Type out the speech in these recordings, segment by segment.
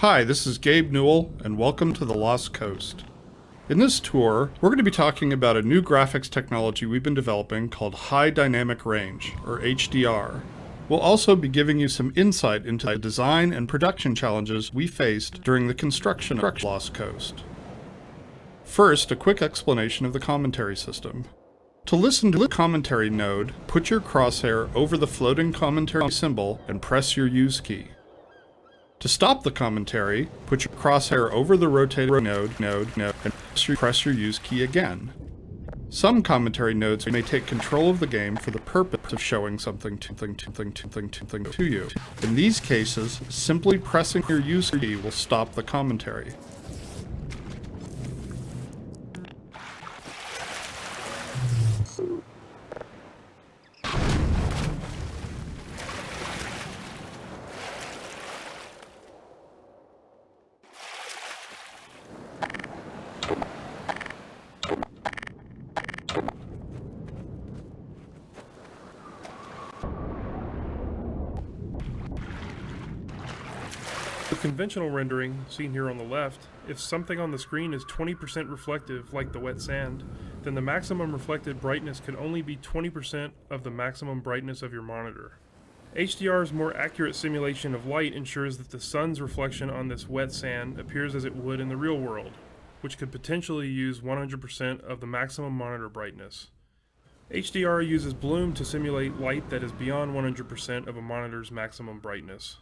Hi, this is Gabe Newell, and welcome to the Lost Coast. In this tour, we're going to be talking about a new graphics technology we've been developing called High Dynamic Range, or HDR. We'll also be giving you some insight into the design and production challenges we faced during the construction of Lost Coast. First, a quick explanation of the commentary system. To listen to the commentary node, put your crosshair over the floating commentary symbol and press your Use key. To stop the commentary, put your crosshair over the rotating node, and press your Use key again. Some commentary nodes may take control of the game for the purpose of showing something to you. In these cases, simply pressing your Use key will stop the commentary. With conventional rendering, seen here on the left, if something on the screen is 20% reflective, like the wet sand, then the maximum reflected brightness could only be 20% of the maximum brightness of your monitor. HDR's more accurate simulation of light ensures that the sun's reflection on this wet sand appears as it would in the real world, which could potentially use 100% of the maximum monitor brightness. HDR uses bloom to simulate light that is beyond 100% of a monitor's maximum brightness.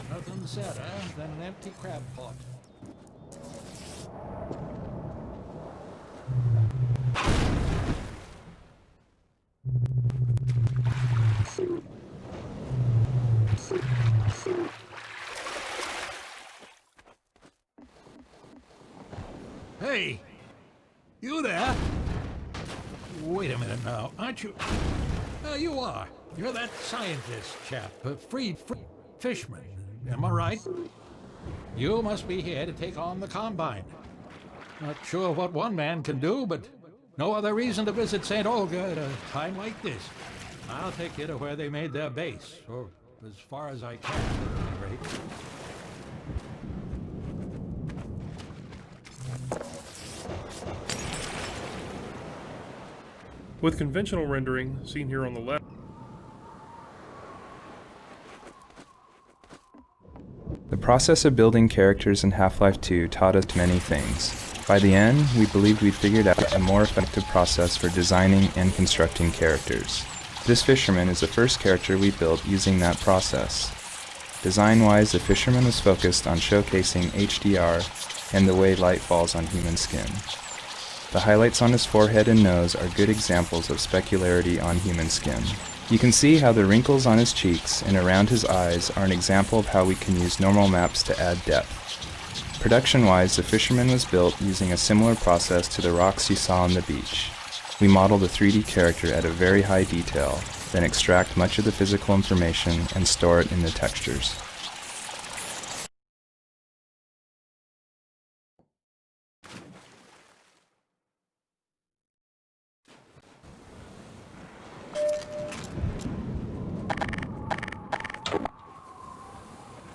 Nothing sadder than an empty crab pot. Hey! You there? Wait a minute now, aren't you? You are. You're that scientist chap, freed Fishman. Am I right? You must be here to take on the Combine. Not sure what one man can do, but no other reason to visit St. Olga at a time like this. I'll take you to where they made their base, or as far as I can, at any rate. With conventional rendering, seen here on the left, The process of building characters in Half-Life 2 taught us many things. By the end, we believed we'd figured out a more effective process for designing and constructing characters. This fisherman is the first character we built using that process. Design-wise, the fisherman was focused on showcasing HDR and the way light falls on human skin. The highlights on his forehead and nose are good examples of specularity on human skin. You can see how the wrinkles on his cheeks and around his eyes are an example of how we can use normal maps to add depth. Production-wise, the fisherman was built using a similar process to the rocks you saw on the beach. We modeled a 3D character at a very high detail, then extract much of the physical information and store it in the textures.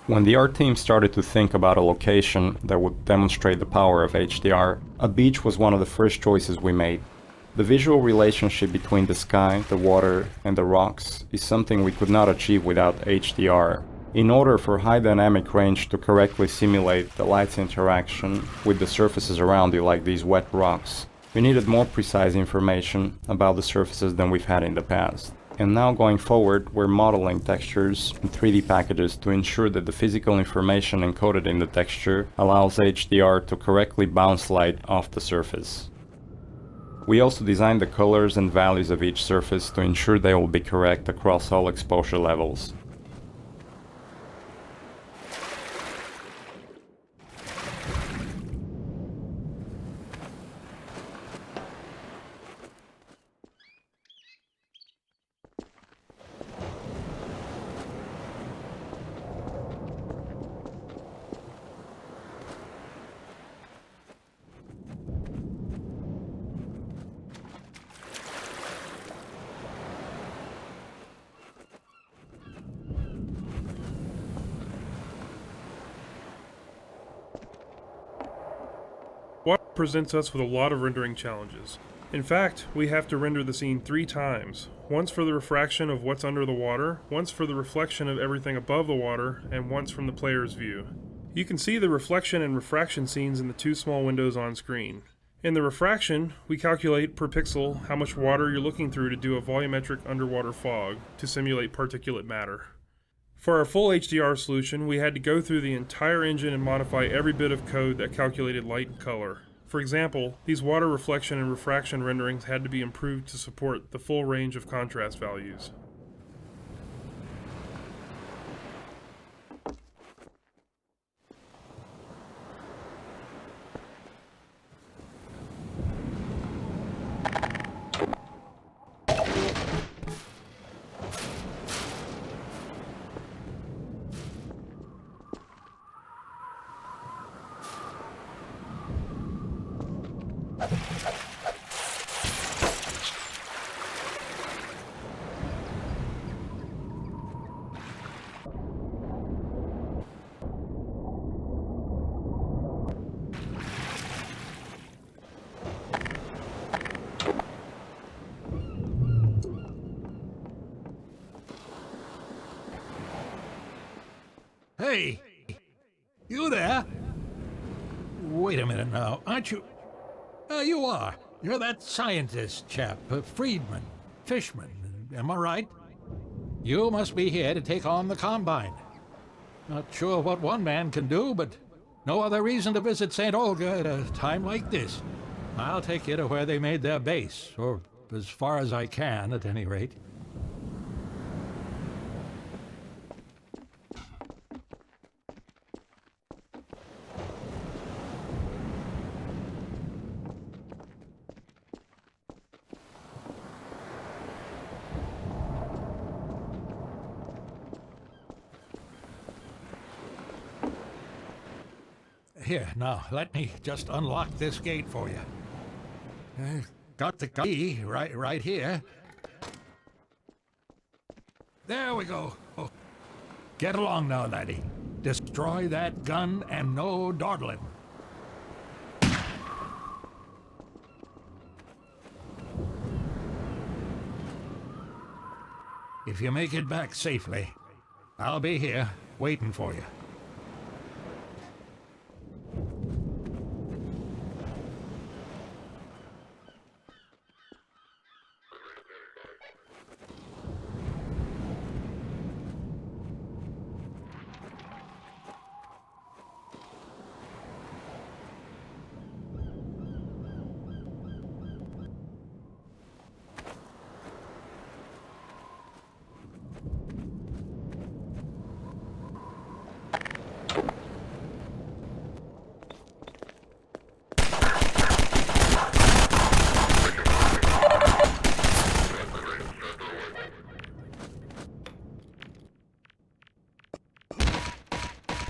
When the art team started to think about a location that would demonstrate the power of HDR, a beach was one of the first choices we made. The visual relationship between the sky, the water, and the rocks is something we could not achieve without HDR. In order for high dynamic range to correctly simulate the light's interaction with the surfaces around you, like these wet rocks, we needed more precise information about the surfaces than we've had in the past. And now going forward, we're modeling textures in 3D packages to ensure that the physical information encoded in the texture allows HDR to correctly bounce light off the surface. We also designed the colors and values of each surface to ensure they will be correct across all exposure levels. presents us with a lot of rendering challenges. In fact, we have to render the scene 3 times. Once for the refraction of what's under the water, once for the reflection of everything above the water, and once from the player's view. You can see the reflection and refraction scenes in the 2 small windows on screen. In the refraction, we calculate per pixel how much water you're looking through to do a volumetric underwater fog to simulate particulate matter. For our full HDR solution, we had to go through the entire engine and modify every bit of code that calculated light and color. For example, these water reflection and refraction renderings had to be improved to support the full range of contrast values. Hey! You there? Wait a minute now, aren't you? You are. You're that scientist chap, Friedman, Fishman, am I right? You must be here to take on the Combine. Not sure what one man can do, but no other reason to visit St. Olga at a time like this. I'll take you to where they made their base, or as far as I can, at any rate. Here, now, let me just unlock this gate for you. Got the key right here. There we go. Oh. Get along now, laddie. Destroy that gun and no dawdling. If you make it back safely, I'll be here waiting for you.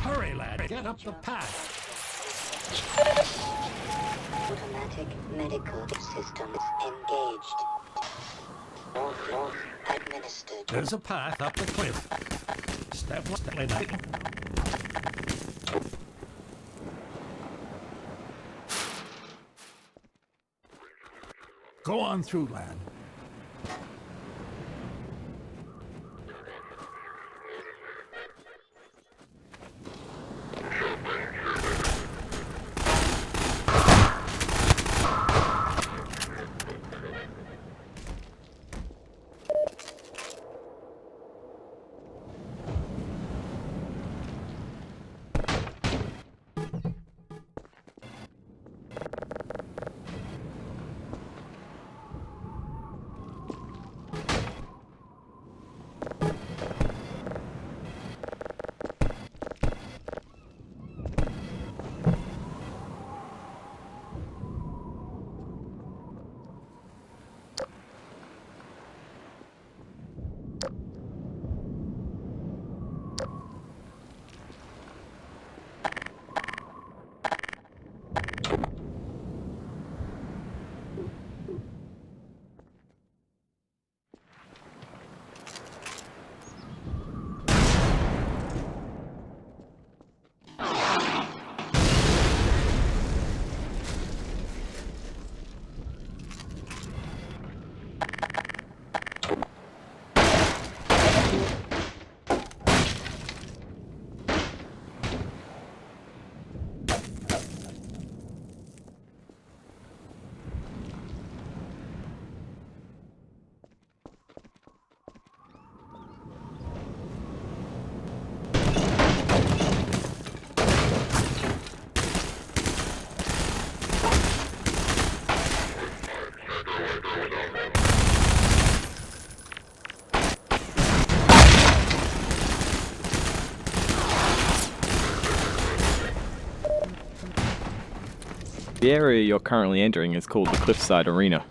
Hurry, lad, get up the path. Automatic medical systems engaged. Administered. There's a path up the cliff. Step left. Go on through, lad. The area you're currently entering is called the Cliffside Arena.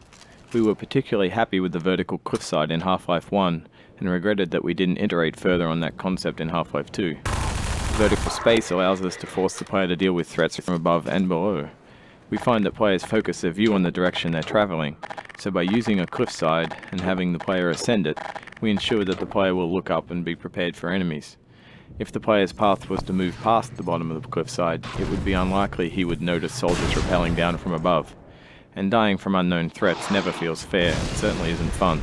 We were particularly happy with the vertical cliffside in Half-Life 1, and regretted that we didn't iterate further on that concept in Half-Life 2. Vertical space allows us to force the player to deal with threats from above and below. We find that players focus their view on the direction they're traveling, so by using a cliffside and having the player ascend it, we ensure that the player will look up and be prepared for enemies. If the player's path was to move past the bottom of the cliffside, it would be unlikely he would notice soldiers rappelling down from above. And dying from unknown threats never feels fair, and certainly isn't fun.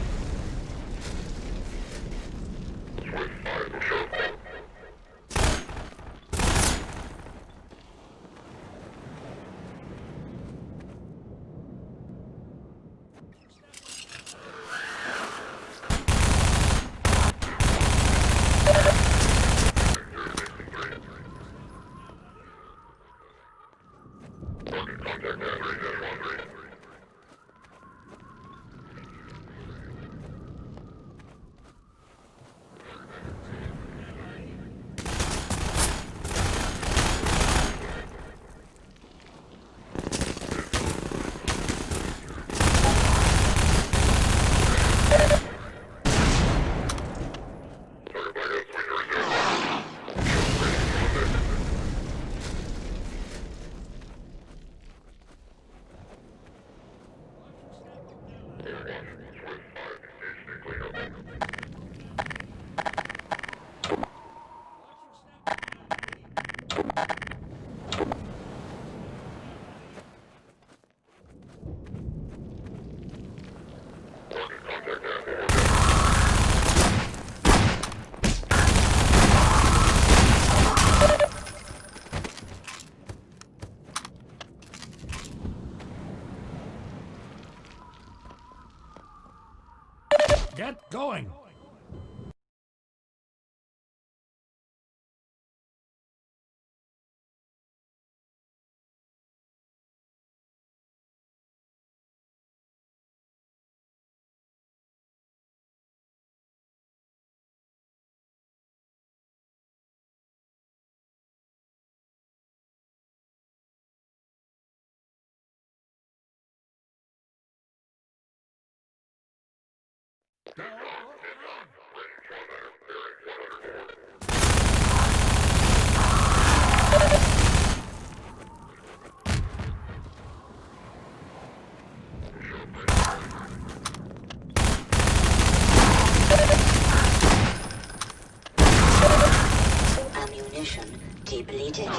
Get going! Ammunition depleted.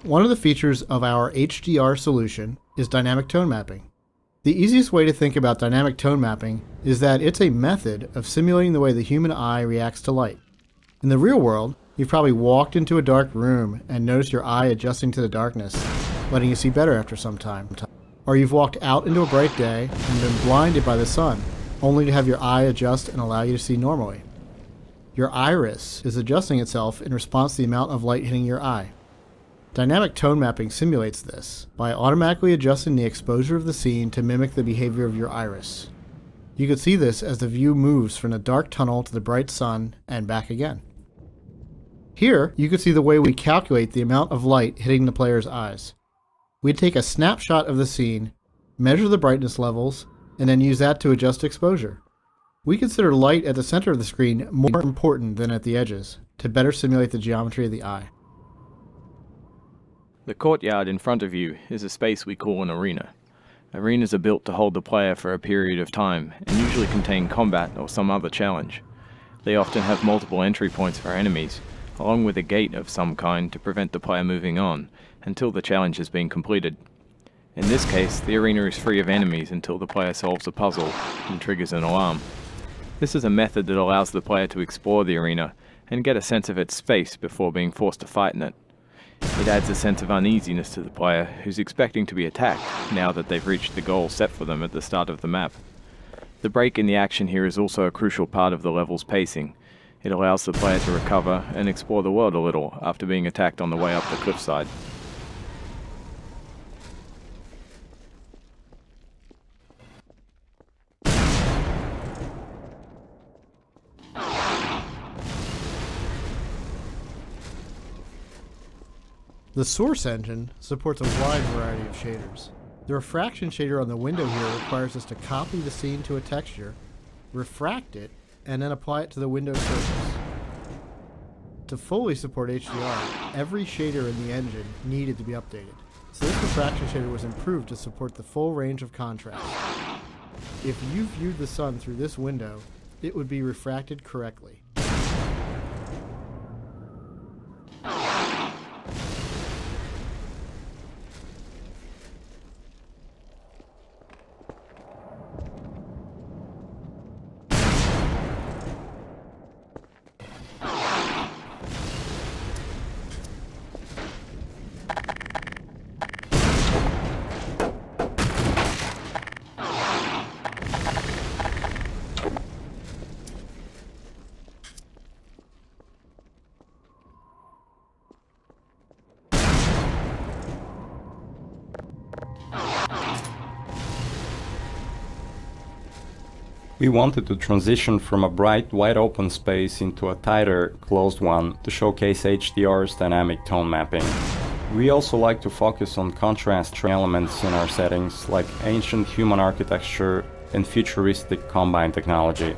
One of the features of our HDR solution is dynamic tone mapping. The easiest way to think about dynamic tone mapping is that it's a method of simulating the way the human eye reacts to light. In the real world, you've probably walked into a dark room and noticed your eye adjusting to the darkness, letting you see better after some time. Or you've walked out into a bright day and been blinded by the sun, only to have your eye adjust and allow you to see normally. Your iris is adjusting itself in response to the amount of light hitting your eye. Dynamic tone mapping simulates this by automatically adjusting the exposure of the scene to mimic the behavior of your iris. You can see this as the view moves from the dark tunnel to the bright sun and back again. Here, you can see the way we calculate the amount of light hitting the player's eyes. We take a snapshot of the scene, measure the brightness levels, and then use that to adjust exposure. We consider light at the center of the screen more important than at the edges, to better simulate the geometry of the eye. The courtyard in front of you is a space we call an arena. Arenas are built to hold the player for a period of time, and usually contain combat or some other challenge. They often have multiple entry points for enemies, along with a gate of some kind to prevent the player moving on, until the challenge has been completed. In this case, the arena is free of enemies until the player solves a puzzle and triggers an alarm. This is a method that allows the player to explore the arena and get a sense of its space before being forced to fight in it. It adds a sense of uneasiness to the player, who's expecting to be attacked now that they've reached the goal set for them at the start of the map. The break in the action here is also a crucial part of the level's pacing. It allows the player to recover and explore the world a little after being attacked on the way up the cliffside. The source engine supports a wide variety of shaders. The refraction shader on the window here requires us to copy the scene to a texture, refract it, and then apply it to the window surface. To fully support HDR, every shader in the engine needed to be updated. So this refraction shader was improved to support the full range of contrast. If you viewed the sun through this window, it would be refracted correctly. We wanted to transition from a bright, wide-open space into a tighter, closed one to showcase HDR's dynamic tone mapping. We also like to focus on contrast elements in our settings, like ancient human architecture and futuristic combine technology.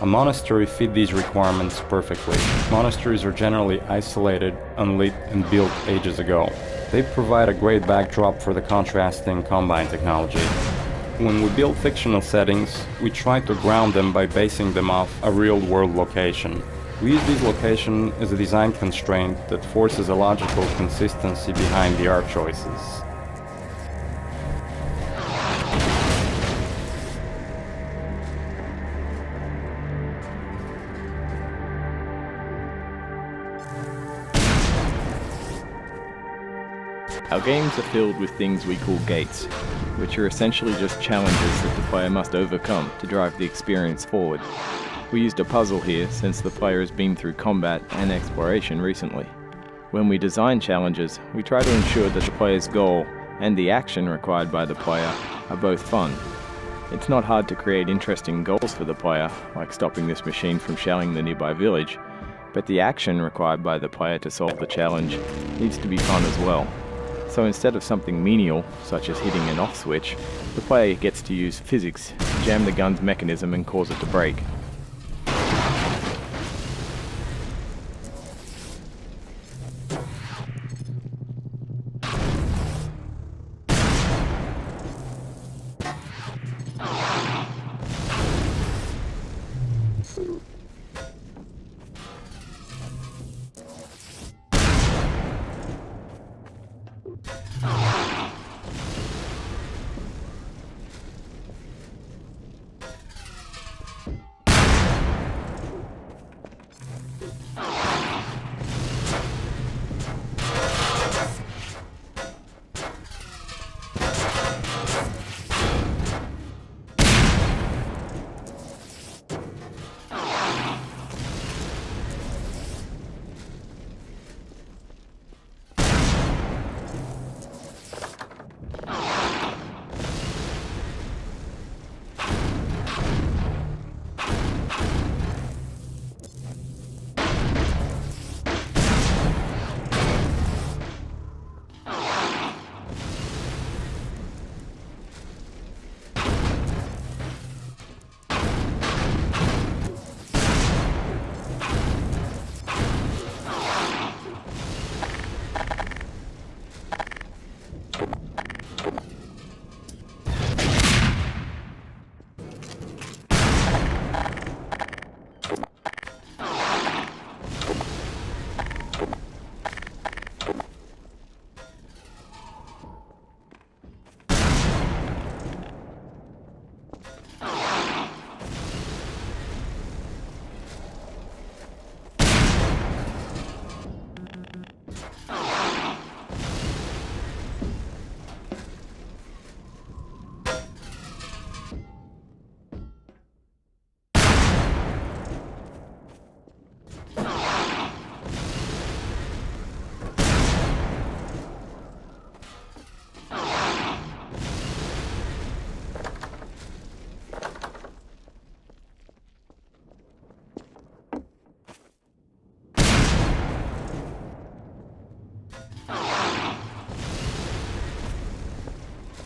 A monastery fit these requirements perfectly. Monasteries are generally isolated, unlit, and built ages ago. They provide a great backdrop for the contrasting combine technology. When we build fictional settings, we try to ground them by basing them off a real-world location. We use this location as a design constraint that forces a logical consistency behind the art choices. Our games are filled with things we call gates, which are essentially just challenges that the player must overcome to drive the experience forward. We used a puzzle here since the player has been through combat and exploration recently. When we design challenges, we try to ensure that the player's goal and the action required by the player are both fun. It's not hard to create interesting goals for the player, like stopping this machine from shelling the nearby village, but the action required by the player to solve the challenge needs to be fun as well. So instead of something menial, such as hitting an off switch, the player gets to use physics to jam the gun's mechanism and cause it to break.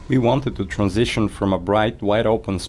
We wanted to transition from a bright, wide open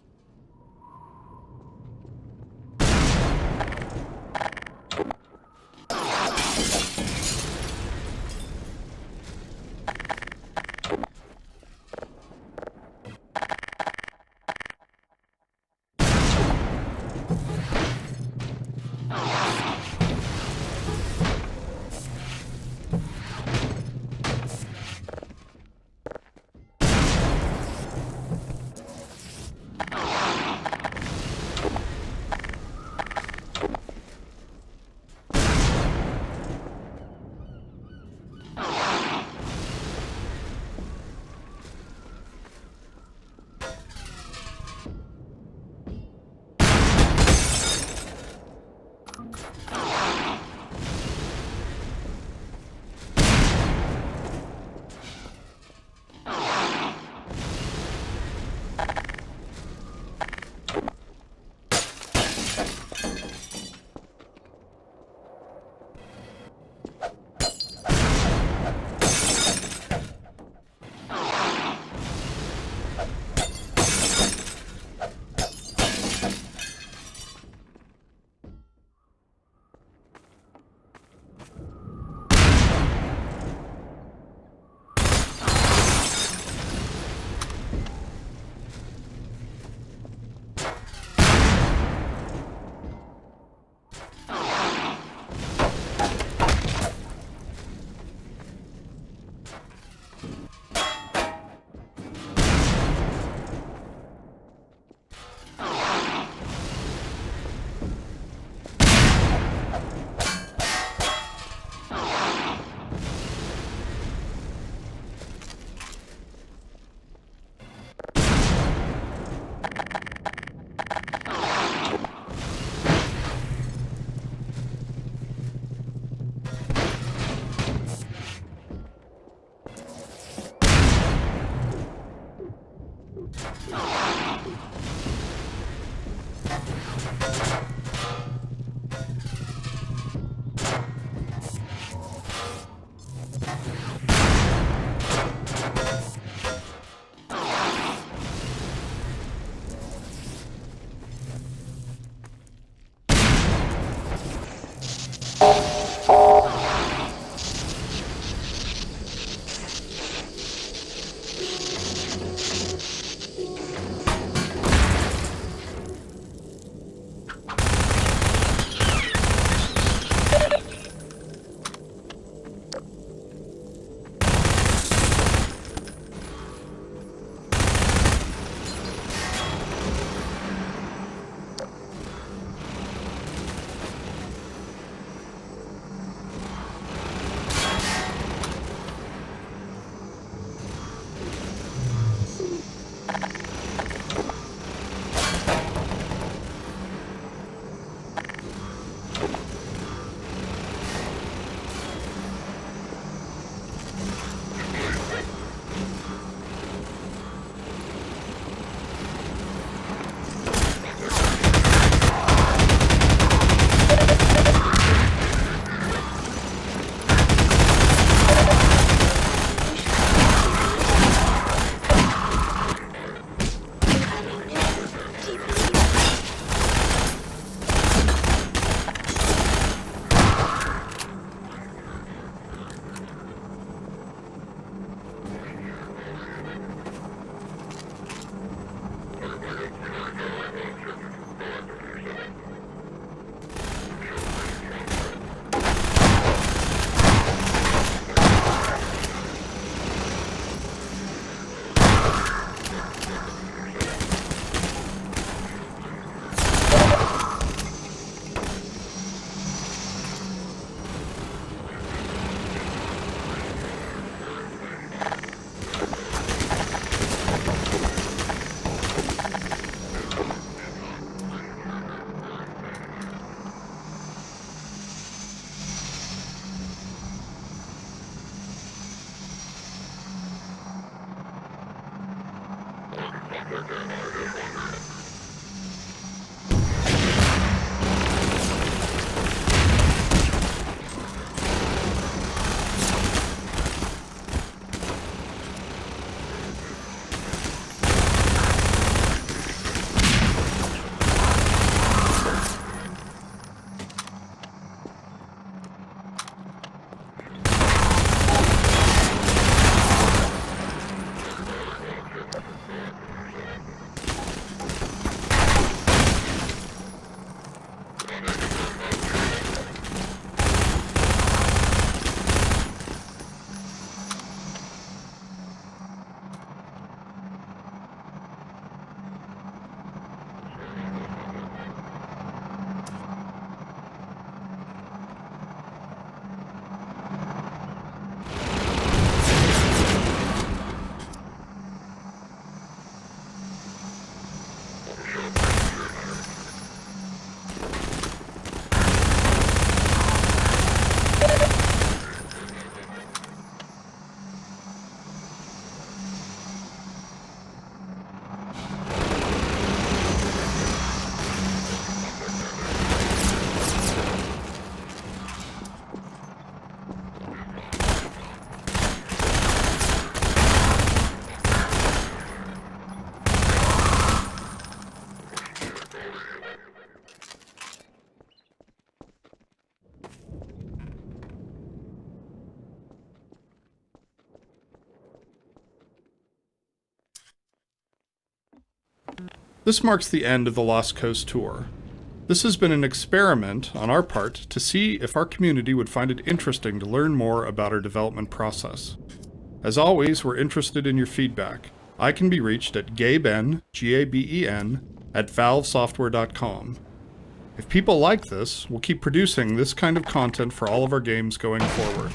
This marks the end of the Lost Coast tour. This has been an experiment on our part to see if our community would find it interesting to learn more about our development process. As always, we're interested in your feedback. I can be reached at gaben, Gaben, at valvesoftware.com. If people like this, we'll keep producing this kind of content for all of our games going forward.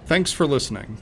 Thanks for listening.